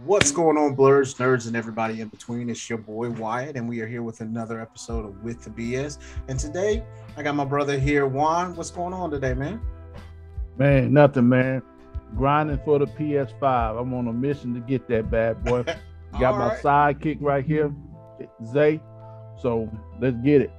What's going on, blurs, nerds, and everybody in between? It's your boy Wyatt, and we are here with another episode of With the BS. And today, I got my brother here, Juan. What's going on today, man? Man, nothing, man. Grinding for the PS5. I'm on a mission to get that bad boy. Got my sidekick right here, Zay. So let's get it.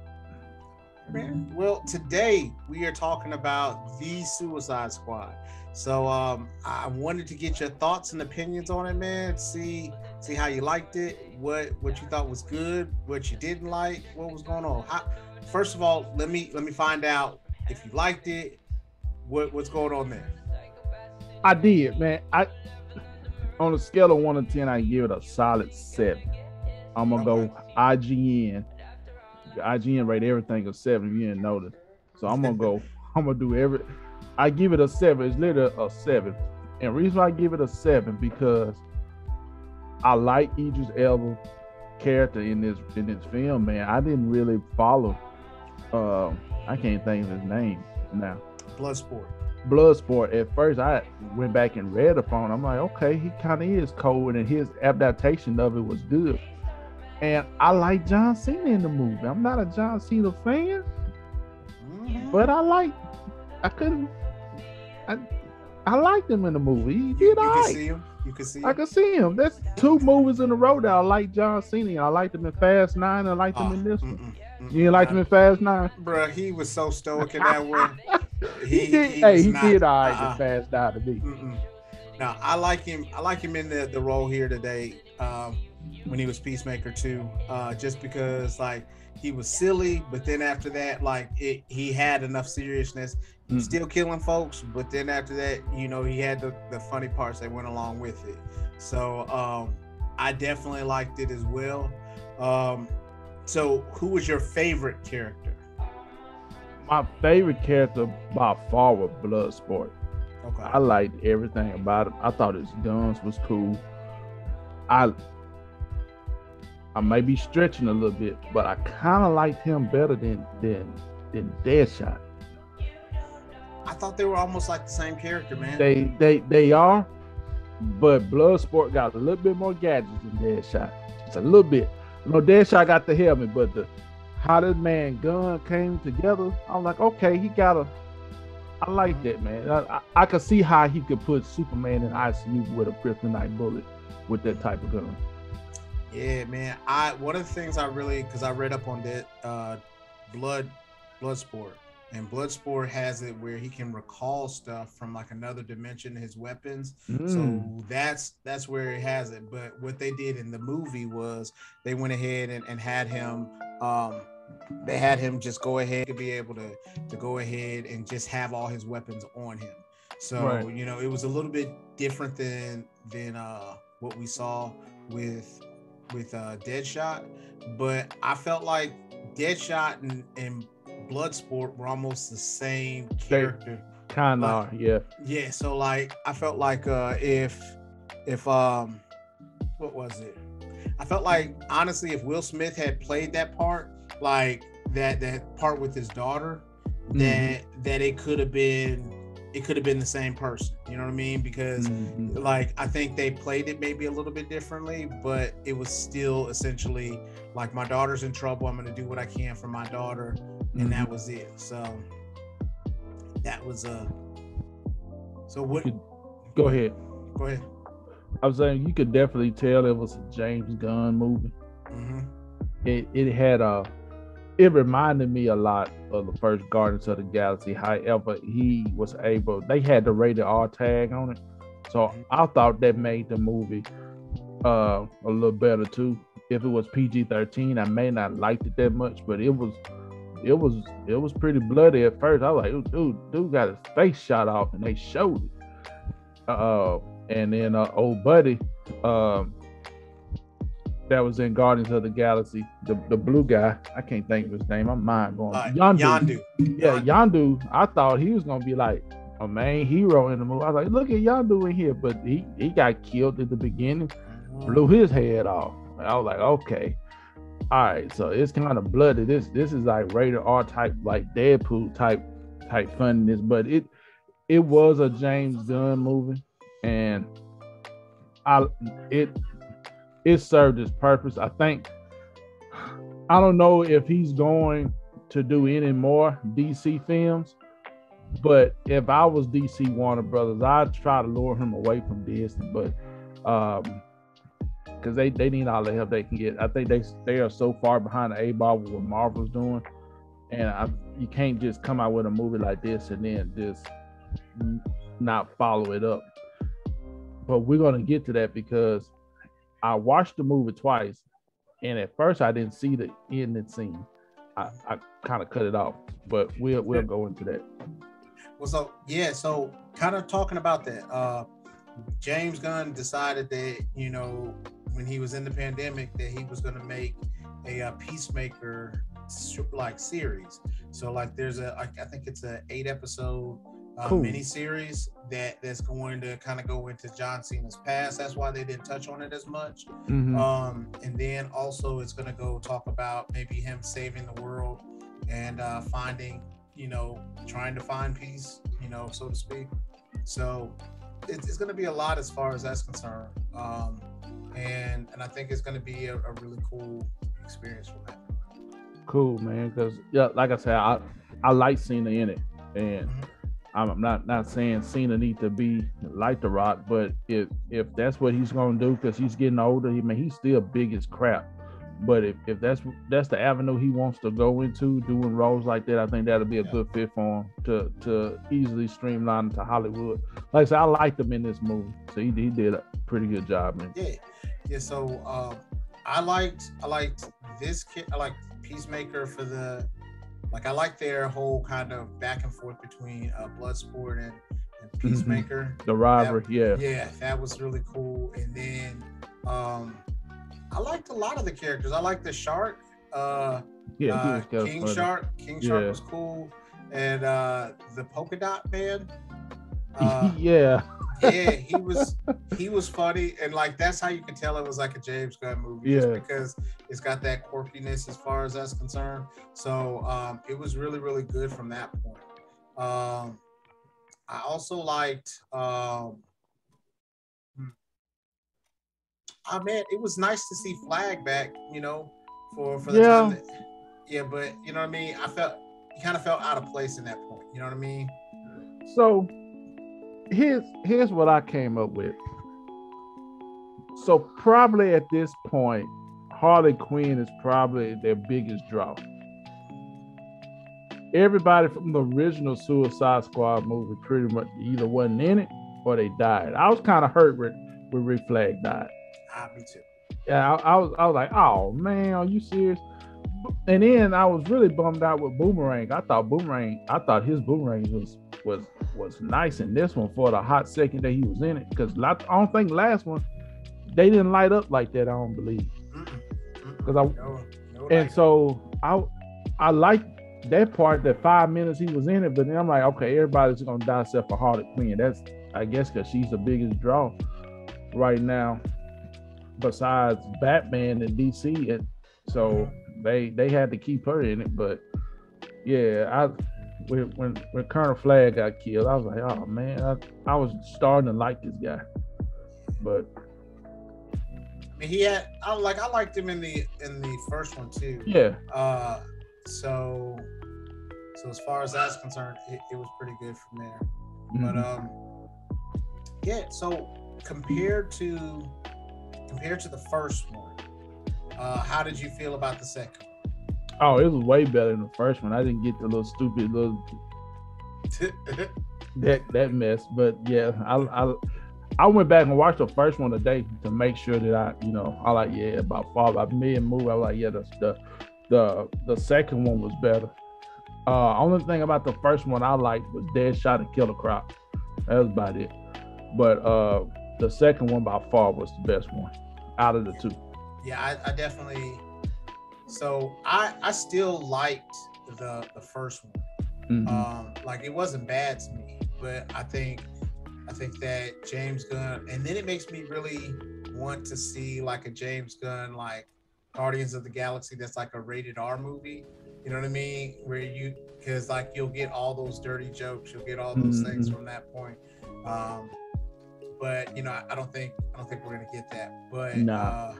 Man, well, today we are talking about the Suicide Squad. So I wanted to get your thoughts and opinions on it, man. See how you liked it, what you thought was good, what you didn't like, what was going on. First of all, let me find out if you liked it. What's going on there? I did, man. On a scale of 1 to 10, I give it a solid 7. I'm gonna go IGN. The IGN rate everything a 7. If you didn't notice, so I'm gonna do I give it a 7. It's literally a 7. And the reason why I give it a 7 because I like Idris Elba character in this film, man. I didn't really follow. I can't think of his name now. Bloodsport. At first, I went back and read upon. I'm like, okay, he kind of is cold, and his adaptation of it was good. And I like John Cena in the movie. I'm not a John Cena fan, but I liked him in the movie. He did all right. You can see him. I can see him. That's 2 movies in a row that I like John Cena. I liked him in Fast 9. And I liked him in this one. You didn't like him in Fast 9? Bro, he was so stoic in that one. He did all right in Fast 9 to me. Now I like him. I like him in the role here today. When he was Peacemaker 2, just because like he was silly, but then after that, like he had enough seriousness. He was still killing folks, but then after that, you know, he had the funny parts that went along with it. So I definitely liked it as well. So who was your favorite character? My favorite character by far was Bloodsport. Okay. I liked everything about him. I thought his guns was cool. I may be stretching a little bit, but I kind of liked him better than Deadshot. I thought they were almost like the same character, man. They are, but Bloodsport got a little bit more gadgets than Deadshot. Just a little bit. You know, Deadshot got the helmet, but how this man gun came together, I'm like, okay, I like that, man. I could see how he could put Superman in ICU with a kryptonite bullet with that type of gun. Yeah, man. One of the things because I read up on that Bloodsport, and Bloodsport has it where he can recall stuff from like another dimension, his weapons. So that's where he has it. But what they did in the movie was they went ahead and had him. They had him just go ahead to be able to go ahead and just have all his weapons on him. So right. You know, it was a little bit different than what we saw with Deadshot, but I felt like Deadshot and Bloodsport were almost the same character. Kind of, yeah. Yeah, so like I felt like if what was it? I felt like honestly if Will Smith had played that part, like that part with his daughter, that it could have been the same person, you know what I mean? Because like I think they played it maybe a little bit differently, but it was still essentially like my daughter's in trouble, I'm going to do what I can for my daughter, and that was it. So that was so what go ahead. I was saying you could definitely tell it was a James Gunn movie. It had it reminded me a lot of the first Guardians of the Galaxy. However, they had the rated R tag on it. So I thought that made the movie a little better too. If it was PG-13, I may not liked it that much, but it was pretty bloody at first. I was like, dude got his face shot off, and they showed it. And then old buddy, that was in Guardians of the Galaxy, the blue guy. I can't think of his name. I'm mind going. Yondu. Yeah, Yondu. I thought he was gonna be like a main hero in the movie. I was like, look at Yondu in here, but he got killed at the beginning, blew his head off. I was like, okay, all right. So it's kind of bloody. This is like rated R type, like Deadpool type funniness, but it was a James Gunn movie, and I it it served its purpose. I think I don't know if he's going to do any more DC films, but if I was DC Warner Brothers, I'd try to lure him away from Disney. But because they need all the help they can get. I think they are so far behind the A-ball with what Marvel's doing, and you can't just come out with a movie like this and then just not follow it up. But we're gonna get to that because I watched the movie twice, and at first I didn't see the ending scene. I kind of cut it off, but we'll go into that. Well, so kind of talking about that. James Gunn decided that, you know, when he was in the pandemic, that he was going to make a Peacemaker like series. So like there's I think it's a 8-episode mini series that's going to kind of go into John Cena's past. That's why they didn't touch on it as much. And then also it's going to go talk about maybe him saving the world and finding, you know, trying to find peace, you know, so to speak. So it's going to be a lot as far as that's concerned. And I think it's going to be a really cool experience for that. Cool, man. Because yeah, like I said, I like Cena in it, and I'm not saying Cena need to be like The Rock, but if that's what he's going to do, because he's getting older, he's still big as crap. But if that's the avenue he wants to go into, doing roles like that, I think that'll be a good fit for him to easily streamline into Hollywood. Like I said, I liked him in this movie, so he did a pretty good job, man. Yeah. So I liked this kid. I liked Peacemaker for the I like their whole kind of back and forth between Bloodsport and Peacemaker. The rivalry, yeah, that was really cool. And then I liked a lot of the characters. I liked the shark. King Shark. King Shark was cool. And the polka dot man. Yeah, he was funny, and like that's how you can tell it was like a James Gunn movie, just because it's got that quirkiness as far as that's concerned. So it was really, really good from that point. I also liked man, it was nice to see Flag back, you know, for the time that, but you know what I mean? He kind of felt out of place in that point, you know what I mean? So here's what I came up with. So probably at this point, Harley Quinn is probably their biggest draw. Everybody from the original Suicide Squad movie pretty much either wasn't in it or they died. I was kind of hurt when Rick Flag died. Me too. Yeah, I was like, oh man, are you serious? And then I was really bummed out with Boomerang. I thought his Boomerang was nice in this one for the hot second that he was in it. Because I don't think last one they didn't light up like that. I don't believe. So I liked that part, that 5 minutes he was in it. But then I'm like, okay, everybody's gonna die except for Harley Quinn. That's, I guess, because she's the biggest draw right now, besides Batman and DC. And so they had to keep her in it. But yeah, when Colonel Flag got killed, I was like, oh man, I was starting to like this guy. But I mean, I liked him in the first one too. Yeah. So as far as that's concerned, it was pretty good from there. But so compared to the first one, how did you feel about the second one? Oh, it was way better than the first one. I didn't get the little stupid that mess. But yeah, I went back and watched the first one today to make sure that I like, about 5 million movie. I was like, the second one was better. Only thing about the first one I liked was Deadshot and Killer Croc. That was about it. But the second one by far was the best one out of the two. Yeah, I definitely. So I still liked the first one. Like, it wasn't bad to me, but I think that James Gunn, and then it makes me really want to see like a James Gunn like Guardians of the Galaxy that's like a rated R movie. You know what I mean? Because like you'll get all those dirty jokes, you'll get all those things from that point. but I don't think we're gonna get that. But Nah.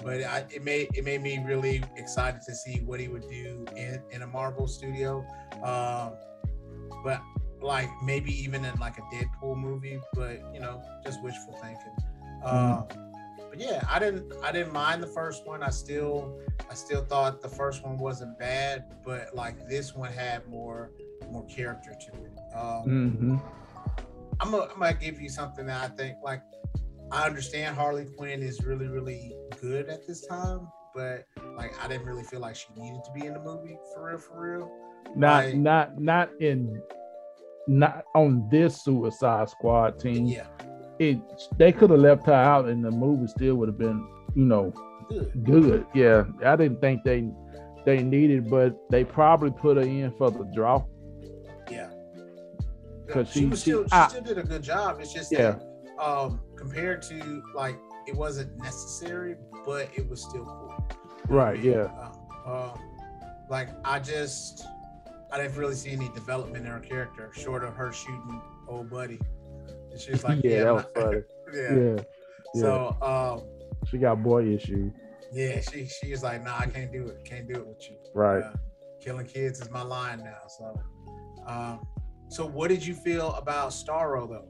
it made me really excited to see what he would do in a Marvel studio. But like maybe even in like a Deadpool movie, but just wishful thinking. But yeah, I didn't mind the first one. I still thought the first one wasn't bad, but like this one had more character to it. I'm gonna give you something that I think, like, I understand Harley Quinn is really, really good at this time, but like I didn't really feel like she needed to be in the movie for real. Not on this Suicide Squad team. Yeah. They could have left her out and the movie still would have been, good. Yeah. I didn't think they needed, but they probably put her in for the draw. Yeah. Because she still did a good job. It's just that compared to, like, it wasn't necessary, but it was still cool. Right, yeah. Like I didn't really see any development in her character short of her shooting old buddy. And she was like, that was funny. yeah. So she got boy issues. Yeah, she was like, nah, I can't do it. Can't do it with you. Right. Killing kids is my line now. So what did you feel about Starro though?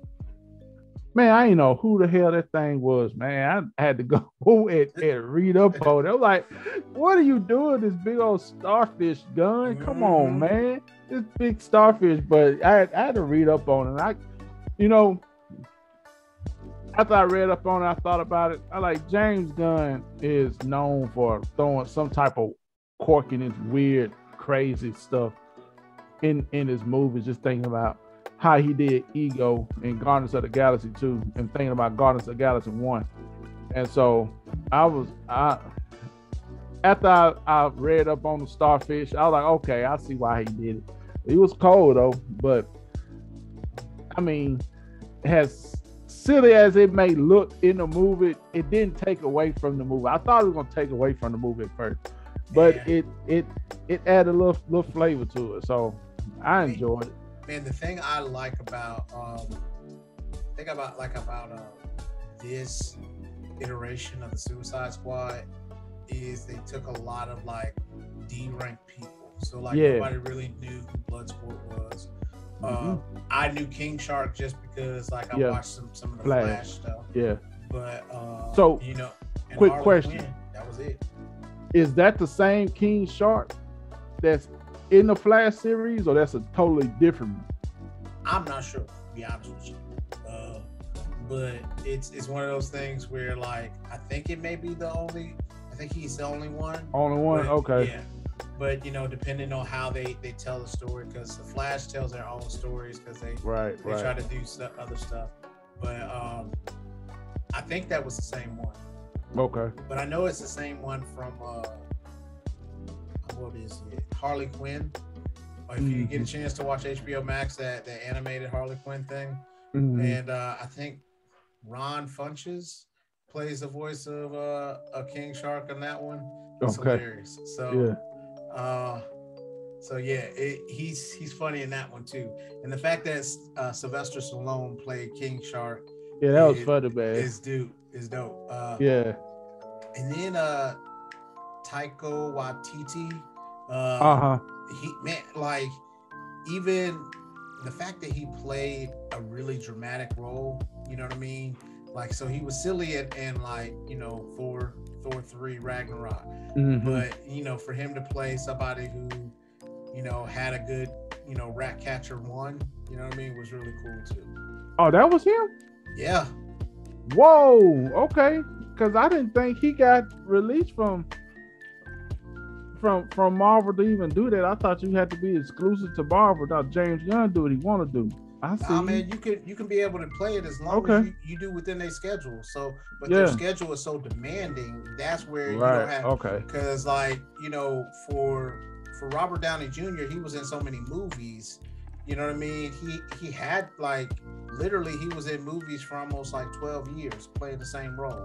Man, I didn't know who the hell that thing was, man. I had to go and read up on it. I was like, what are you doing, this big old starfish gun? Come on, man. This big starfish. But I had to read up on it. After I read up on it, I thought about it. I like James Gunn is known for throwing some type of quirkiness, weird, crazy stuff in his movies. Just thinking about how he did Ego in Guardians of the Galaxy 2 and thinking about Guardians of the Galaxy 1. And so after I read up on the starfish, I was like, okay, I see why he did it. He was cold though, but I mean, as silly as it may look in the movie, it didn't take away from the movie. I thought it was gonna take away from the movie at first, but it added a little flavor to it. So I enjoyed it. Man, the thing I like about this iteration of the Suicide Squad is they took a lot of like D-ranked people. So like nobody really knew who Bloodsport was. I knew King Shark just because like I watched some of the Flash stuff. Yeah. But so quick Harley question. Quinn, that was it. Is that the same King Shark that's in the Flash series, or that's a totally different one? I'm not sure, to be honest with you. But it's one of those things where like I think he's the only one. Only one? But, okay. Yeah. But depending on how they tell the story, because the Flash tells their own stories because they try to do other stuff. But I think that was the same one. Okay. But I know it's the same one from what is it? Harley Quinn. Or if you get a chance to watch HBO Max, that animated Harley Quinn thing, and I think Ron Funches plays the voice of a King Shark on that one. It's hilarious. So he's funny in that one too. And the fact that Sylvester Stallone played King Shark, that was funny, man. Is dope. And then Taika Waititi. He, man, like, even the fact that he played a really dramatic role, you know what I mean? Like, so he was silly and like, Thor 3 Ragnarok. But, for him to play somebody who, had a good, Ratcatcher 1, you know what I mean, was really cool too. Oh, that was him? Yeah. Whoa, okay. Because I didn't think he got released from Marvel to even do that. I thought you had to be exclusive to Marvel. Now James Gunn do what he want to do. I see. I mean, you can be able to play it as long as you do within their schedule. So, but their schedule is so demanding. That's where you don't have. Because like for Robert Downey Jr., he was in so many movies. You know what I mean? He had like literally he was in movies for almost like 12 years playing the same role.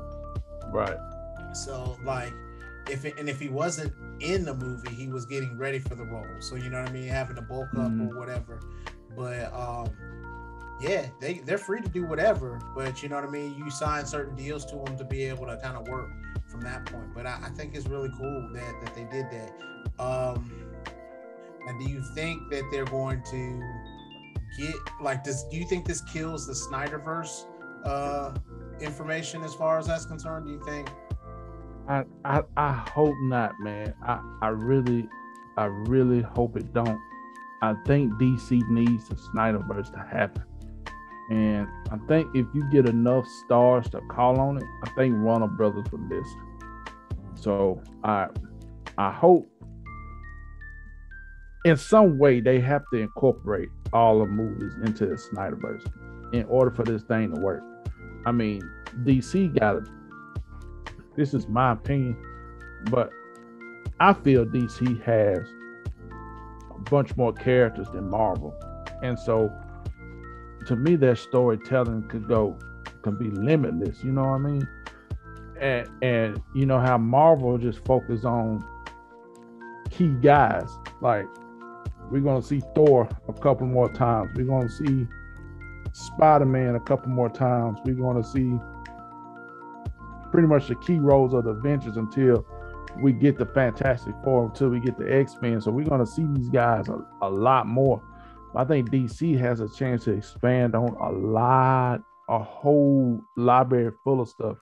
Right. So like. If he wasn't in the movie, he was getting ready for the role. So you know what I mean, having to bulk up or whatever. But Yeah, they're free to do whatever, but you know what I mean. You sign certain deals to them to be able to kind of work from that point. But I think it's really cool that they did that. And do you think that they're going to get like this? Do you think this kills the Snyderverse information as far as that's concerned? Do you think? I hope not, man. I really hope it don't. I think DC needs the Snyderverse to happen. And I think if you get enough stars to call on it, I think Warner Brothers will listen. So I hope in some way they have to incorporate all the movies into the Snyderverse in order for this thing to work. I mean, DC got it. This is my opinion, but I feel DC has a bunch more characters than Marvel. And so to me, their storytelling can be limitless, you know what I mean? And you know how Marvel just focus on key guys. Like, we're gonna see Thor a couple more times. We're gonna see Spider-Man a couple more times. We're gonna see pretty much the key roles of the Avengers until we get the Fantastic Four, until we get the X-Men. So we're gonna see these guys a lot more. I think DC has a chance to expand on a whole library full of stuff.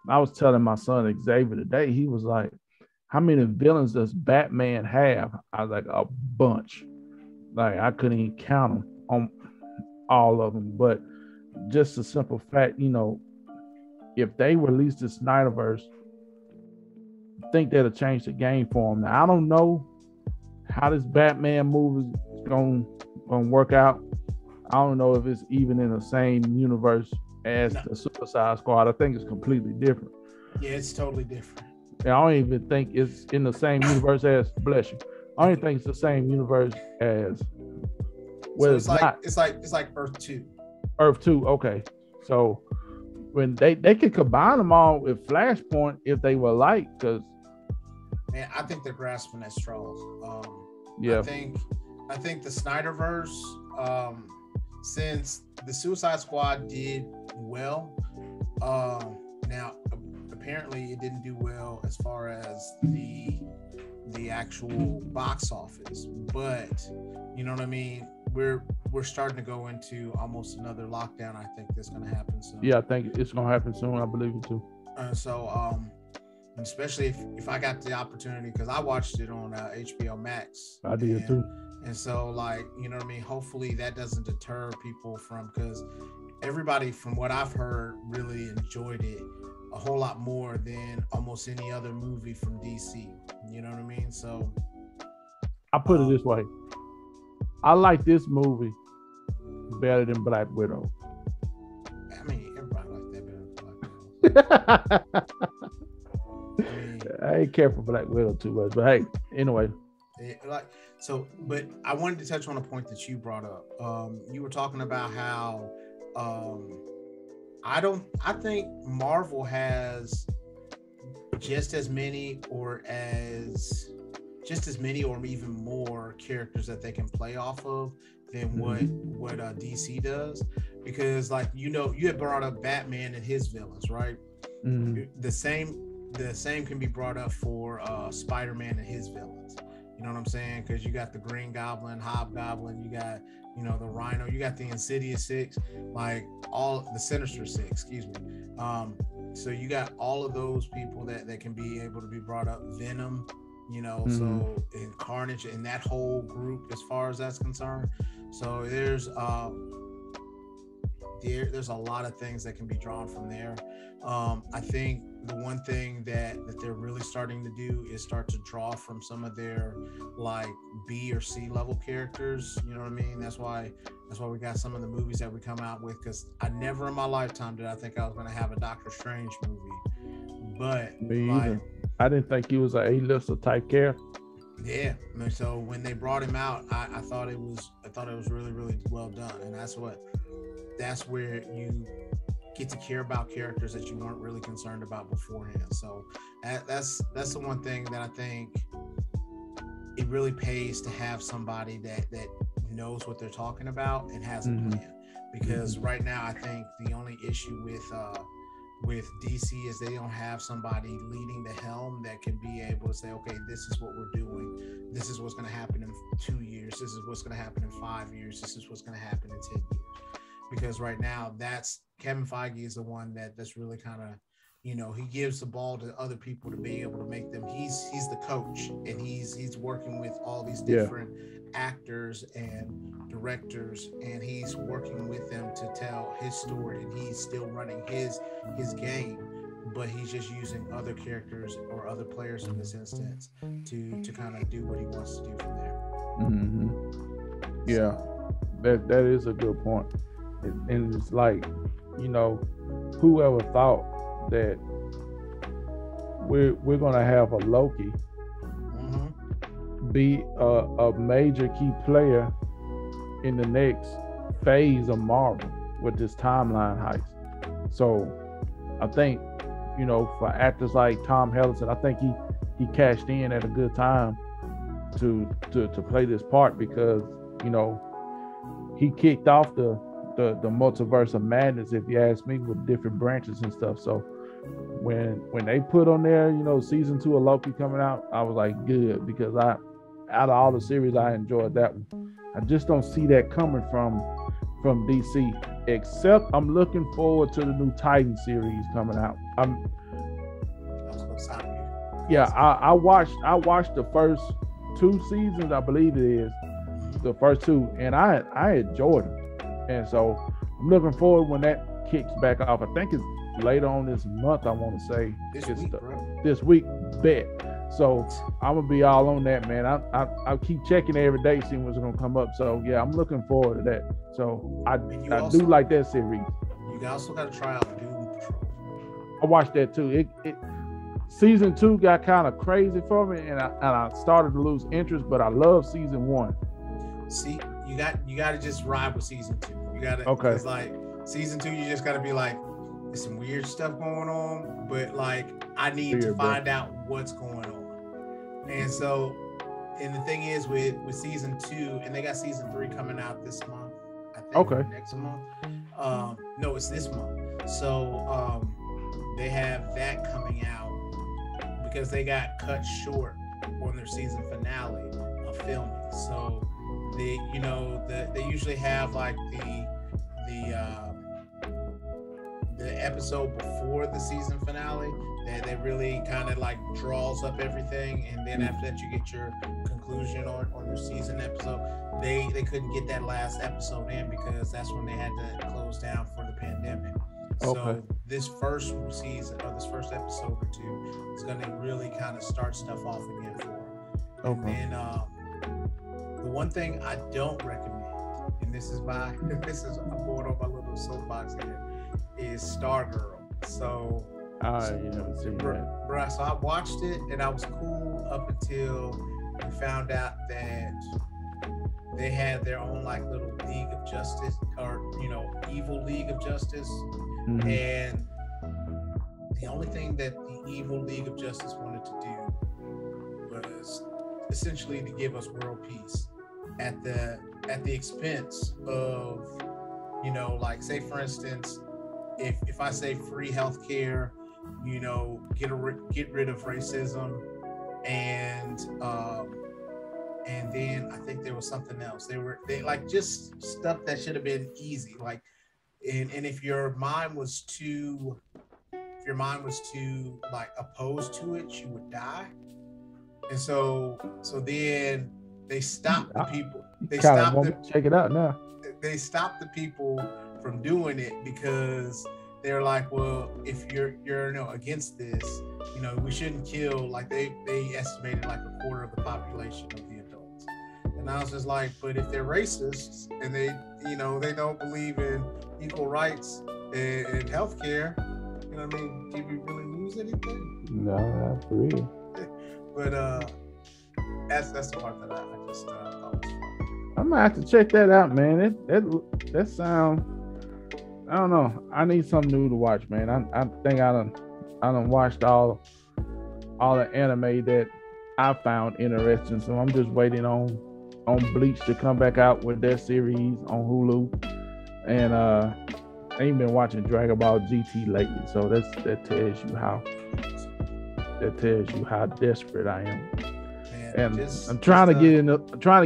I was telling my son Xavier today, he was like, how many villains does Batman have? I was like, a bunch. Like, I couldn't even count them on all of them. But just the simple fact, you know, if they release the Snyderverse, I think that'll change the game for them. Now, I don't know how this Batman movie is going to work out. I don't know if it's even in the same universe as the Suicide Squad. I think it's completely different. Yeah, it's totally different. And I don't even think it's in the same universe as, bless you, I don't think it's the same universe as, well, so it's like Earth 2. Earth 2, okay. So when they could combine them all with Flashpoint if they were like, because man, I think they're grasping at straws. Yeah. I think the Snyderverse, since the Suicide Squad did well, now apparently it didn't do well as far as the actual box office, but you know what I mean. We're starting to go into almost another lockdown. I think that's going to happen soon. Yeah, I think it's going to happen soon. I believe it too. So especially if I got the opportunity, because I watched it on HBO Max. I did too. And so, like, you know what I mean? Hopefully that doesn't deter people from, because everybody, from what I've heard, really enjoyed it a whole lot more than almost any other movie from DC. You know what I mean? So I put it this way. I like this movie better than Black Widow. I mean, everybody likes that better than Black Widow. I ain't care for Black Widow too much, but hey, anyway. But I wanted to touch on a point that you brought up. You were talking about how I think Marvel has just as many or even more characters that they can play off of than what DC does, because, like, you know, you had brought up Batman and his villains, right? Mm-hmm. The same can be brought up for Spider-Man and his villains. You know what I'm saying? Because you got the Green Goblin, Hobgoblin, you got, you know, the Rhino, you got the Insidious Six, like all the Sinister Six, excuse me. So you got all of those people that can be able to be brought up. Venom, you know, so in Carnage and that whole group, as far as that's concerned. So there's a lot of things that can be drawn from there. I think the one thing that they're really starting to do is start to draw from some of their, like, B or C level characters. You know what I mean? That's why we got some of the movies that we come out with, because I never in my lifetime did I think I was going to have a Doctor Strange movie. But me either. I didn't think he was an A-lister type character. Yeah. So when they brought him out, I thought it was really, really well done. And that's where you get to care about characters that you weren't really concerned about beforehand. So that's the one thing that I think it really pays to have somebody that knows what they're talking about and has a plan. because right now I think the only issue with DC is they don't have somebody leading the helm that can be able to say, okay, this is what we're doing. This is what's going to happen in 2 years. This is what's going to happen in 5 years. This is what's going to happen in 10 years. Because right now, that's Kevin Feige is the one that's really kind of, you know, he gives the ball to other people to be able to make them. He's the coach, and he's working with all these different actors and directors, and he's working with them to tell his story, and he's still running his game, but he's just using other characters or other players in this instance to kind of do what he wants to do from there. Mm-hmm. Yeah, that is a good point. And it's like, you know, whoever thought that we're gonna have a Loki be a major key player in the next phase of Marvel with this timeline heist. So I think, you know, for actors like Tom Hiddleston, I think he cashed in at a good time to play this part, because, you know, he kicked off the multiverse of madness, if you ask me, with different branches and stuff. So when they put on there, you know, season 2 of Loki coming out, I was like, good, because out of all the series, I enjoyed that one. I just don't see that coming from DC, except I'm looking forward to the new Titan series coming out. I watched the first 2 seasons, I believe it is, the first 2, and I enjoyed them. And so I'm looking forward when that kicks back off. I think it's later on this month, I want to say. This week, bet. So I'm going to be all on that, man. I'll keep checking every day, seeing what's going to come up. So, yeah, I'm looking forward to that. So I do like that series. You also got to try out Doom Patrol. I watched that, too. Season 2 got kind of crazy for me, and I started to lose interest, but I love season 1. See, you got to just ride with season 2. You got to, okay. It's like season 2, you just got to be like, there's some weird stuff going on, but like I need to find out what's going on. And so, and the thing is with season 2, and they got season 3 coming out this month, I think. Next month. No, it's this month. So they have that coming out because they got cut short on their season finale of filming. So they usually have like the episode before the season finale that really kind of like draws up everything, and then after that you get your conclusion on your season episode. They couldn't get that last episode in because that's when they had to close down for the pandemic. So this first season, or this first episode or 2, is going to really kind of start stuff off again for them. And then the one thing I don't recommend, and this is I'm going on my little soapbox here, is Stargirl. So, so I watched it and I was cool up until we found out that they had their own like little League of Justice, or evil League of Justice, and the only thing that the evil League of Justice wanted to do was essentially to give us world peace at the expense of, like, say for instance, if I say free healthcare, get rid of racism, and then I think there was something else. They like just stuff that should have been easy, like, and if your mind was too like opposed to it, you would die. And so then they stopped the people. Check it out now. They stopped the people from doing it because they're like, well, if you're against this, we shouldn't kill, like they estimated like a quarter of the population of the adults. And I was just like, but if they're racists and they don't believe in equal rights and healthcare, did we really lose anything? No, not for real. But that's the part that I just thought was fun. I'm gonna have to check that out, man. That sound, I don't know. I need something new to watch, man. I think I done watched all the anime that I found interesting. So I'm just waiting on Bleach to come back out with their series on Hulu. And I ain't been watching Dragon Ball GT lately, so that tells you how desperate I am. Man, and I'm trying to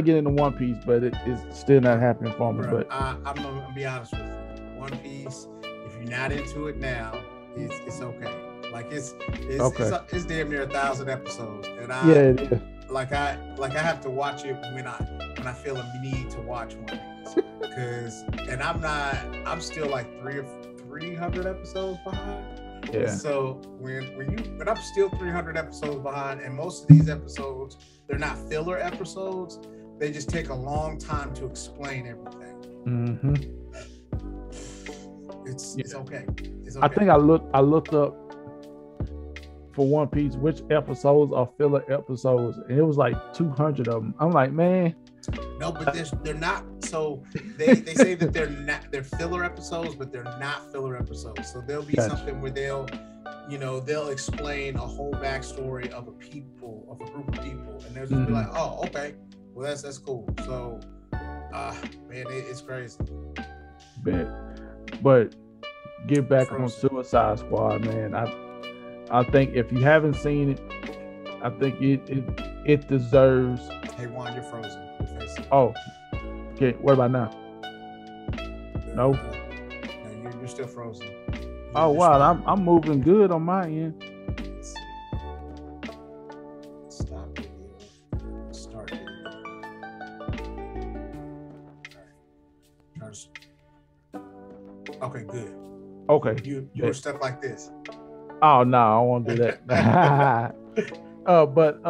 get into One Piece, but it's still not happening for me. But I'm gonna be honest with you. One Piece, if you're not into it now, it's okay. Like it's damn near 1,000 episodes, and it is. Like I have to watch it when I feel a need to watch One Piece, and I'm still like 300 episodes behind. Yeah. So when I'm still 300 episodes behind, and most of these episodes, they're not filler episodes. They just take a long time to explain everything. Mm-hmm. It's okay. It's okay. I think I looked up for One Piece which episodes are filler episodes, and it was like 200 of them. I'm like, man. No, but they're not. So they say that they're filler episodes, but they're not filler episodes. So there'll be something where they'll explain a whole backstory of a group of people, and they'll just be like, oh, okay, well that's cool. So, man, it's crazy. But get back on Suicide Squad, man. I think if you haven't seen it, I think it deserves. Hey Juan, you're frozen. Oh, okay. What about now? No. You're still frozen. Oh wow, I'm moving good on my end. Stop video. Start video. All right. Okay, good. Okay. You were stuff like this. Oh no, I won't do that. But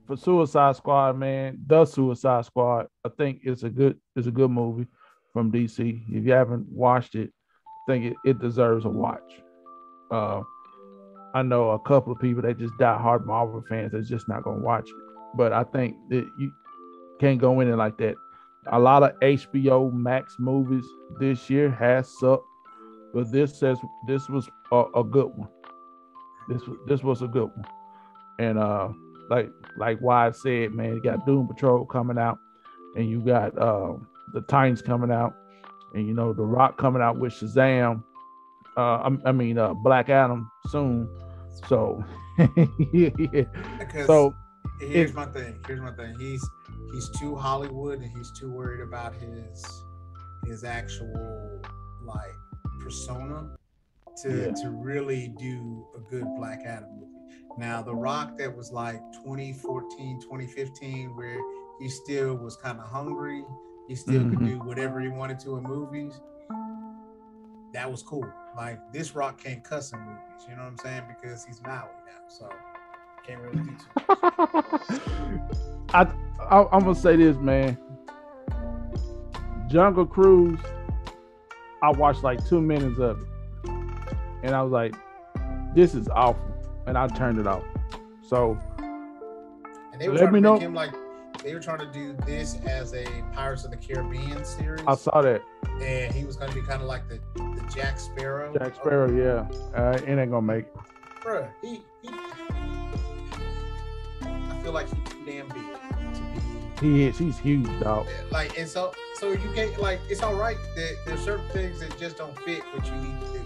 for Suicide Squad, man, The Suicide Squad, I think it's a good movie from DC. If you haven't watched it, I think it deserves a watch. I know a couple of people that just die-hard Marvel fans that's just not gonna watch it. But I think that you can't go in it like that. A lot of HBO Max movies this year has sucked, but this was a good one. This was a good one. And like Wyatt said, man, you got Doom Patrol coming out, and you got the Titans coming out, and The Rock coming out with Shazam. Black Adam soon. So yeah. So here's my thing. He's too Hollywood, and he's too worried about his actual like persona to really do a good Black Adam movie. Now, The Rock, that was like 2014, 2015, where he still was kind of hungry. He still could do whatever he wanted to in movies. That was cool. Like, this Rock can't cuss in movies, you know what I'm saying? Because he's Maui now, so can't really do too much. I'm going to say this, man. Jungle Cruise, I watched like 2 minutes of it. And I was like, this is awful. And I turned it off. So, and they were trying to make him like, they were trying to do this as a Pirates of the Caribbean series. I saw that. And he was going to be kind of like the Jack Sparrow. Jack Sparrow, yeah. It ain't going to make it. Bruh, I feel like he's too damn big to be. He is. He's huge, dog. Like, and so you can't, like, it's all right that there's certain things that just don't fit what you need to do.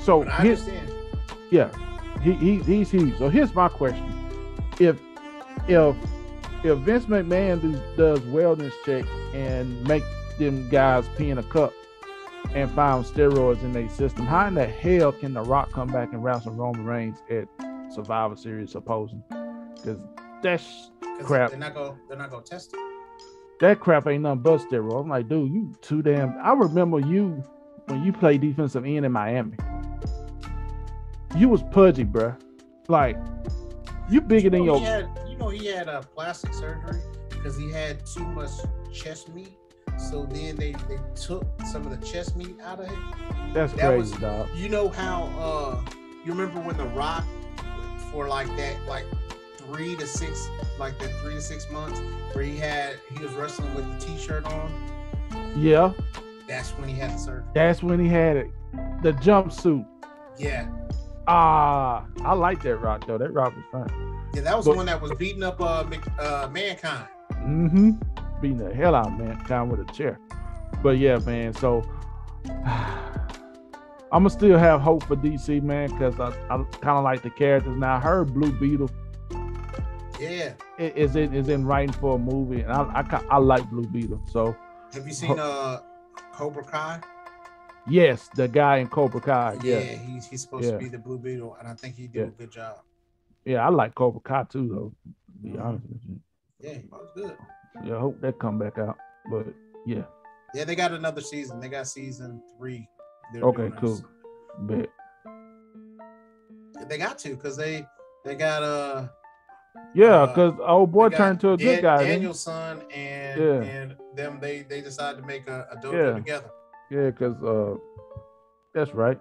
So, but I understand. Yeah. He's huge. So here's my question: If Vince McMahon does wellness check and make them guys pee in a cup and found steroids in their system, how in the hell can The Rock come back and wrestle Roman Reigns at Survivor Series supposing? Because that's crap. They're not gonna test it. That crap ain't nothing but steroids. I'm like, dude, you too damn. I remember you when you played defensive end in Miami. You was pudgy, bruh. Like, you bigger than your. He had a plastic surgery because he had too much chest meat. So then they took some of the chest meat out of it. That crazy, dog. You know how you remember when The Rock for like 3 to 6 months where he was wrestling with the t-shirt on? Yeah. That's when he had the surgery. That's when he had it. The jumpsuit. Yeah. I like that Rock though. That Rock was fun. Yeah, that was the one that was beating up Mankind. Beating the hell out of Mankind with a chair. But yeah, man. So I'ma still have hope for DC, man, because I kind of like the characters. Now I heard Blue Beetle. Yeah. Is in writing for a movie, and I like Blue Beetle. So have you seen Cobra Kai? Yes, the guy in Cobra Kai. Yeah, he's supposed to be the Blue Beetle, and I think he did a good job. Yeah, I like Cobra Kai too, though. To be honest with you. Yeah, he was good. Yeah, I hope that come back out. But yeah. Yeah, they got another season. They got season 3. Okay, cool. Bet. They got to, because they got yeah, because old boy turned to a good guy. Daniel's son and them they decided to make a dojo together. Yeah, because that's right.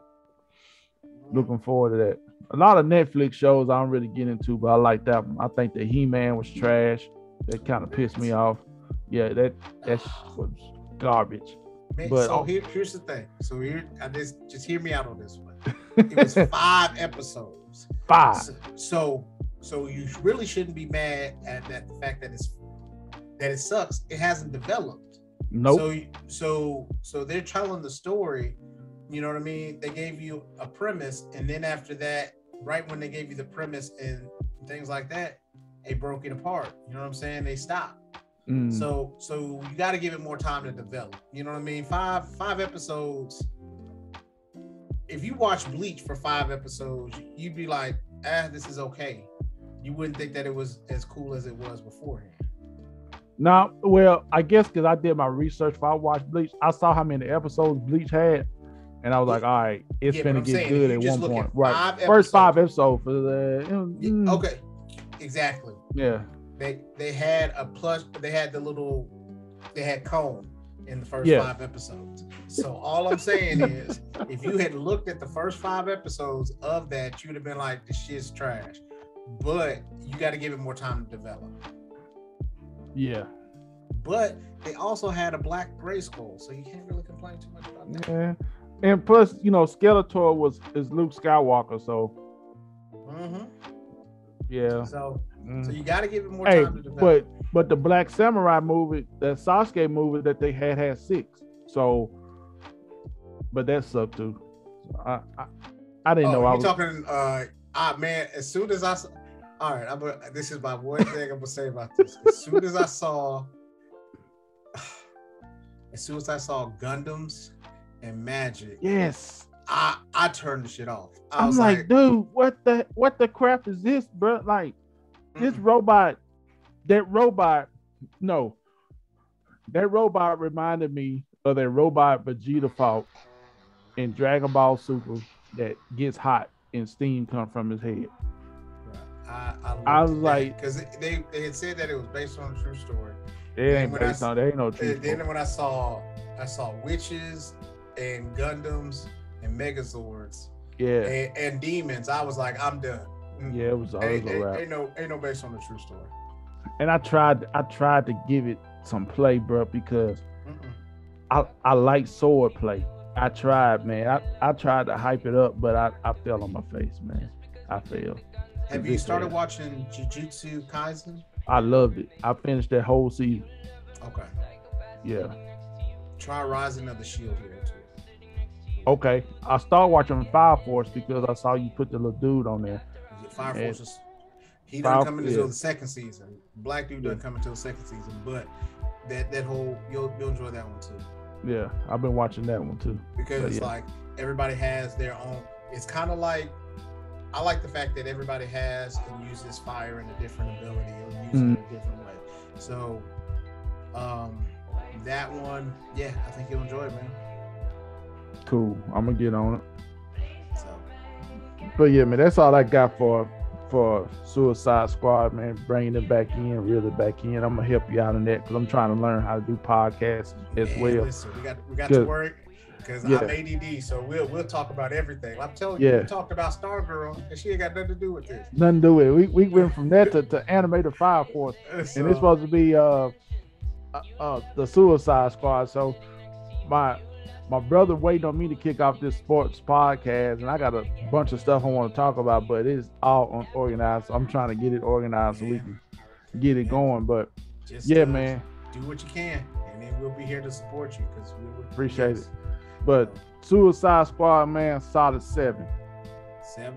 Looking forward to that. A lot of Netflix shows I don't really get into, but I like that one. I think the He-Man was trash. That kind of pissed me off. Yeah, that was garbage. Man, but so here's the thing. So here, just hear me out on this one. It was 5 episodes. 5. So you really shouldn't be mad at the fact that it sucks. It hasn't developed. Nope. So they're telling the story. You know what I mean? They gave you a premise, and then after that, right when they gave you the premise and things like that, they broke it apart. You know what I'm saying? They stopped. So you got to give it more time to develop. You know what I mean? 5 episodes. If you watch Bleach for 5 episodes, you'd be like, this is okay. You wouldn't think that it was as cool as it was beforehand. No, well, I guess because I did my research before I watched Bleach, I saw how many episodes Bleach had, and I was like, all right, it's gonna get good at one point. Right. First 5 episodes for the okay. Exactly. Yeah. They had they had Cone in the first 5 episodes. So all I'm saying is, if you had looked at the first 5 episodes of that, you'd have been like, this shit's trash. But you got to give it more time to develop. Yeah. But they also had a Black Grayskull, so you can't really complain too much about that. Yeah. And plus, Skeletor is Luke Skywalker, so yeah. So you got to give it more time to develop. But the Black Samurai movie, the Sasuke movie that they had 6. So, but that sucked too. I didn't know. You're talking. Man, as soon as I saw, all right, this is my one thing I'm gonna say about this. As soon as I saw Gundams and Magic, yes, I turned the shit off. I was like, dude, what the crap is this, bro? Like, this robot, that robot reminded me of that robot Vegeta fought in Dragon Ball Super that gets hot and steam come from his head. I was like, because they had said that it was based on a true story. It ain't based on. There ain't no true story. Then when I saw witches and Gundams and Megazords, and demons, I was like, I'm done. Yeah, it was always a wrap. Ain't no based on a true story. And I tried to give it some play, bro, because I like sword play. I tried, man. I tried to hype it up, but I fell on my face, man. I failed. Have you started watching Jujutsu Kaisen? I loved it. I finished that whole season. Okay. Yeah. Try Rising of the Shield here too. Okay. I started watching Fire Force because I saw you put the little dude on there. Fire Force he doesn't come until the second season. Black dude doesn't come until the second season, but that whole you'll enjoy that one too. Yeah, I've been watching that one too. Because it's like everybody has their own. It's kind of like, I like the fact that everybody has and uses fire in a different ability or use it in a different way. So that one, I think you'll enjoy it, man. Cool. I'm gonna get on it. So. But yeah, man, that's all I got for Suicide Squad, man. Bringing it back in, really back in. I'm gonna help you out in that because I'm trying to learn how to do podcasts as well. Listen, we got to work because I'm ADD, so we'll talk about everything. I'm telling you, we talked about Stargirl, and she ain't got nothing to do with this. Nothing to do with it. We went from that to animated Fire Force, and it's supposed to be the Suicide Squad. So my brother waiting on me to kick off this sports podcast, and I got a bunch of stuff I want to talk about, but it's all unorganized. So I'm trying to get it organized so we can get it going. But just, man, do what you can. and then we'll be here to support you because we would Appreciate it. But Suicide Squad, man, solid 7. 7.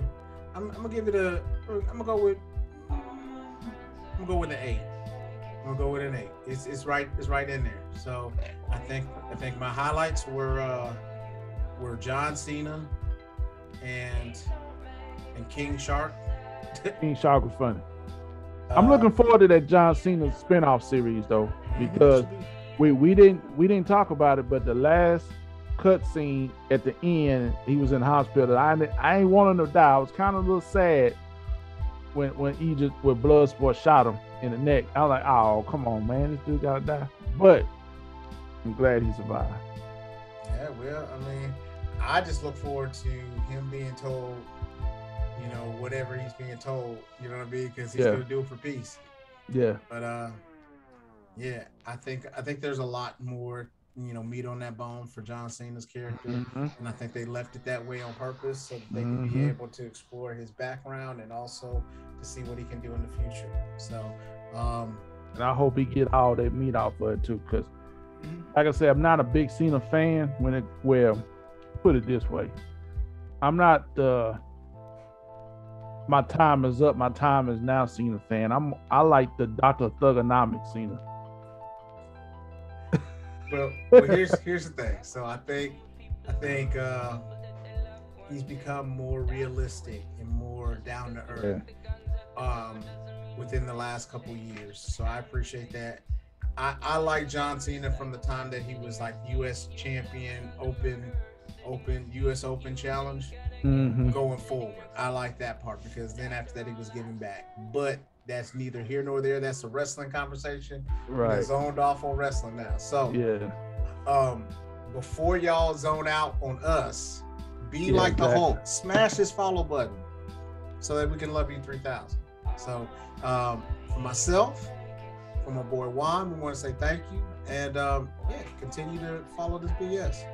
I'm gonna give it a. I'm gonna go with an 8. I'm gonna go with an 8. It's right in there. So I think my highlights were John Cena and King Shark. King Shark was funny. I'm looking forward to that John Cena spinoff series though, because we didn't talk about it, but the last cutscene at the end, he was in the hospital. I ain't want him to die. I was kind of a little sad when Bloodsport shot him in the neck. I was like, oh, come on, man, this dude gotta die. But I'm glad he survived. Yeah, well, I mean, I just look forward to him being told, you know, whatever he's being told, you know what I mean? Because he's gonna do it for peace. Yeah. But yeah, I think there's a lot more, you know, meat on that bone for John Cena's character, and I think they left it that way on purpose so that they can be able to explore his background and also to see what he can do in the future. So, and I hope he get all that meat out for it too, because, like I said, I'm not a big Cena fan. Put it this way, I'm not my time is up. My time is now Cena fan. I like the Dr. Thugonomics Cena. Well, here's the thing. So I think he's become more realistic and more down to earth within the last couple years. So I appreciate that. I like John Cena from the time that he was like U.S. champion, U.S. Open challenge going forward. I like that part because then after that he was giving back. But that's neither here nor there. That's a wrestling conversation. Right. It's zoned off on wrestling now. So before y'all zone out on us, be like the Hulk. Smash this follow button so that we can love you 3,000. So for myself, for my boy Juan, we want to say thank you and continue to follow this BS.